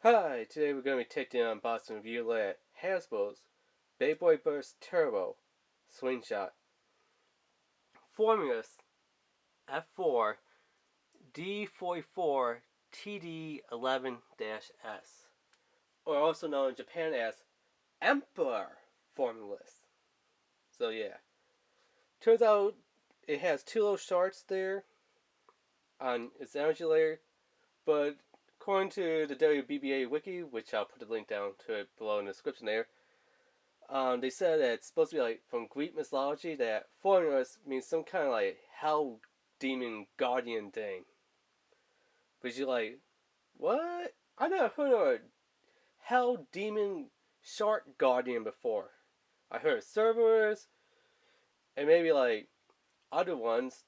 Hi, today we're going to be taking on Boston Review at Hasbro's BEYBLADE Burst Turbo Slingshot FORNEUS F4 D44 TD11-S, or also known in Japan as Emperor FORNEUS. So yeah, turns out it has two little shards there on its energy layer, but according to the WBBA wiki, which I'll put the link down to it below in the description there, they said that it's supposed to be like from Greek mythology, that FORNEUS means some kind of like hell demon guardian thing. But you're like, what? I never heard of a hell demon shark guardian before. I heard of Cerberus and maybe like other ones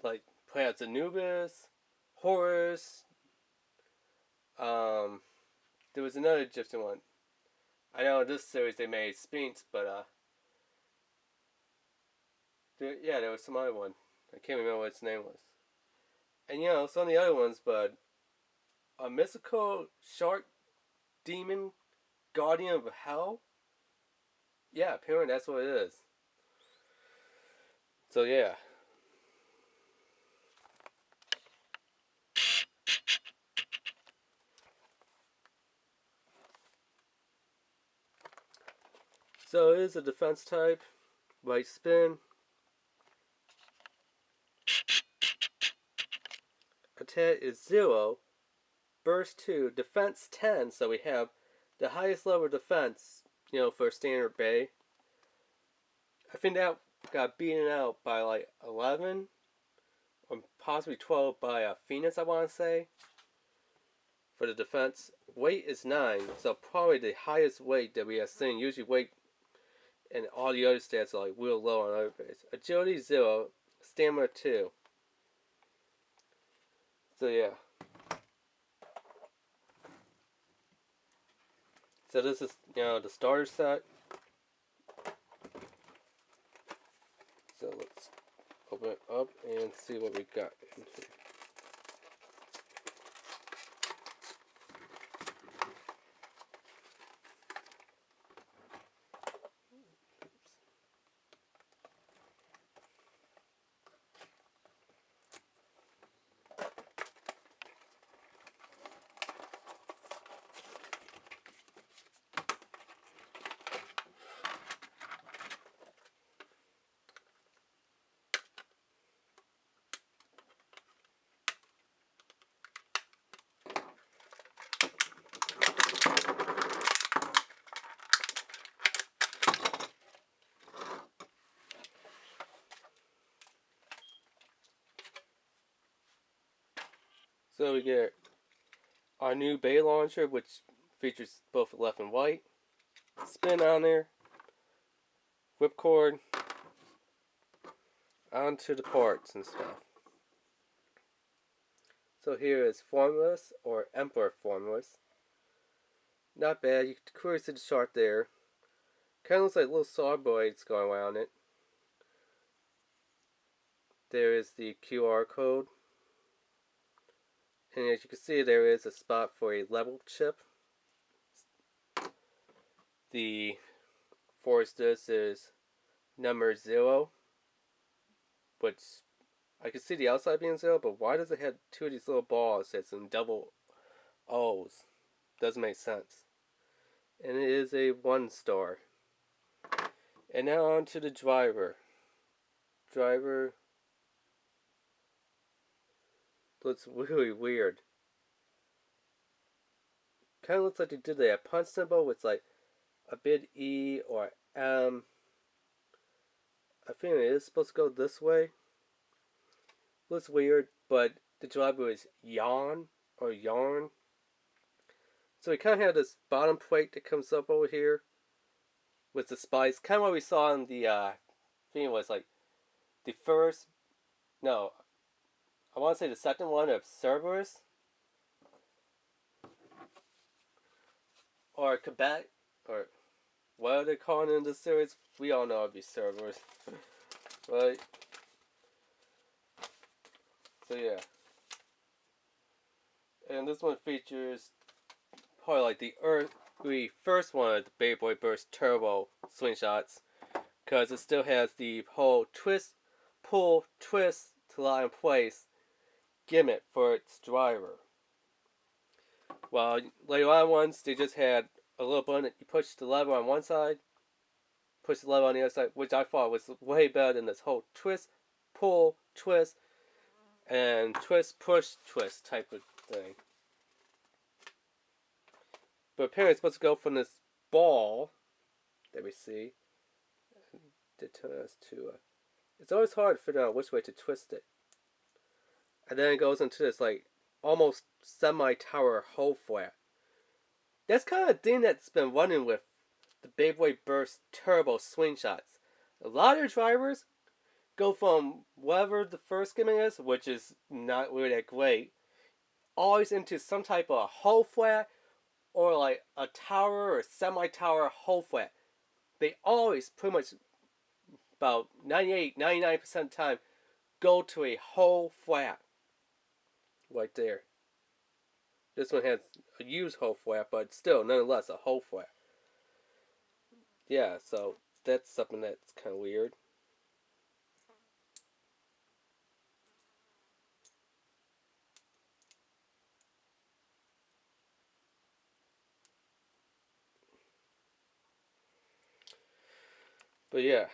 like perhaps Anubis, Horus. There was another Egyptian one. I know in this series they made Sphinx, but there was some other one. I can't remember what its name was. And some of the other ones, but a mystical shark demon guardian of hell? Yeah, apparently that's what it is. So yeah. So it is a defense type. Right spin. Attack is 0. Burst 2. Defense 10. So we have the highest level of defense, for standard Bay. I think that got beaten out by like 11 or possibly 12 by Phoenix, I want to say, for the defense. Weight is 9, so probably the highest weight that we have seen. Usually weight and all the other stats are like real low on other base. Agility 0, stamina 2. So yeah. So this is the starter set. So let's open it up and see what we got in here. So we get our new Bay launcher, which features both left and right. Spin on there. Whipcord. Onto the parts and stuff. So here is FORNEUS, or Emperor FORNEUS. Not bad. You can clearly see the chart there. Kind of looks like little saw blades going around it. There is the QR code. And as you can see, there is a spot for a level chip. The force this is number 0, which I can see the outside being 0, but why does it have two of these little balls that's in double O's? Doesn't make sense. And it is a 1 star. And now on to the driver. Driver looks really weird. Kind of looks like they did that punch symbol with like a big E or M. I think it is supposed to go this way. Looks weird, but the driver is yarn or yarn. So we kind of have this bottom plate that comes up over here with the spikes. Kind of what we saw in the thing was like the first, no, I want to say the second one of Cerberus or Quebec, or what are they calling it in this series? We all know it'd be Cerberus, right? So yeah, and this one features probably like the first one of the Beyblade Burst Turbo slingshots, because it still has the whole twist, pull, twist to lock in place gimmick for its driver. While later on ones, they just had a little button that you push the lever on one side, push the lever on the other side, which I thought was way better than this whole twist, pull, twist, and twist, push, twist type of thing. But apparently it's supposed to go from this ball that we see to turn us to it's always hard to figure out which way to twist it. And then it goes into this like almost semi-tower hole flat. That's kind of the thing that's been running with the Beyblade Burst Turbo swing shots. A lot of drivers go from whatever the first gimmick is, which is not really that great, always into some type of hole flat or like a tower or semi-tower hole flat. They always pretty much about 99% of the time go to a hole flat. Right there. This one has a used hole flat, but still, nonetheless, a hole flat. Yeah, so that's something that's kind of weird. But yeah.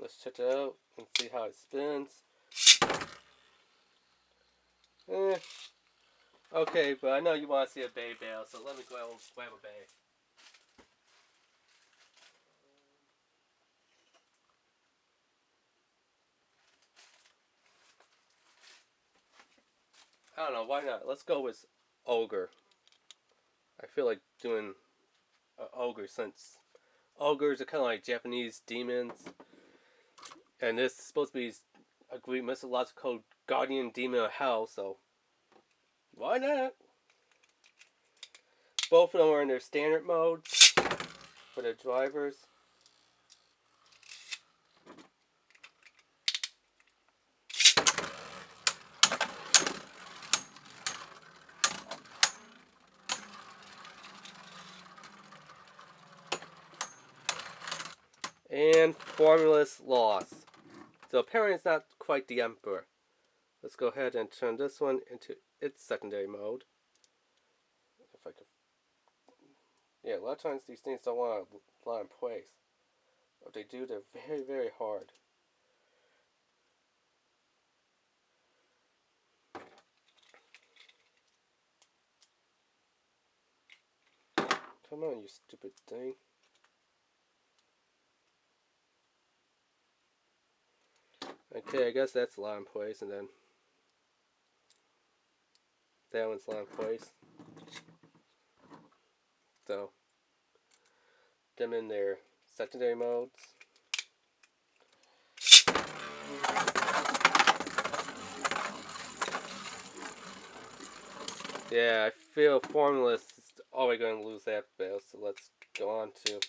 Let's check it out and see how it spins. Okay, but I know you want to see a bay bail, so let me go and grab a bay. I don't know, why not? Let's go with Ogre. I feel like doing an Ogre since Ogres are kind of like Japanese demons. And this is supposed to be a Greek mythological guardian demon of hell, so why not? Both of them are in their standard modes for the drivers. And formless loss. So apparently it's not quite the Emperor. Let's go ahead and turn this one into its secondary mode. If I could. Yeah, a lot of times these things don't want to lie in place. If they do, they're very, very hard. Come on, you stupid thing. Okay, I guess that's lie in place, and then that one's lie in place. So, them in their secondary modes. Yeah, I feel Formless is always going to lose that battle, so let's go on to.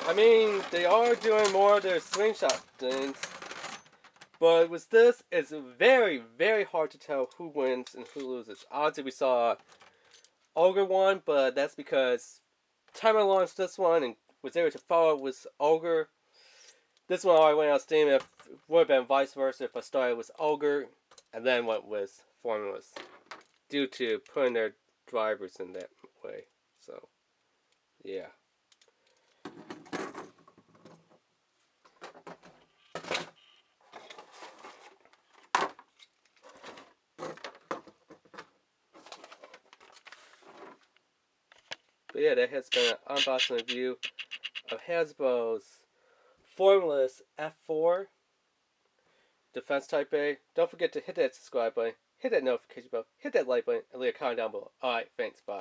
I mean, they are doing more of their swing shot things, but with this, it's very, very hard to tell who wins and who loses. Obviously, we saw Ogre won, but that's because Timer launched this one and was able to follow it with Ogre. This one already went out Steam. If it would have been vice versa if I started with Ogre and then went with Formulas, due to putting their drivers in that way. So, yeah. But yeah, that has been an unboxing review of Hasbro's Formless F4 Defense Type A. Don't forget to hit that subscribe button, hit that notification bell, hit that like button, and leave a comment down below. Alright, thanks, bye.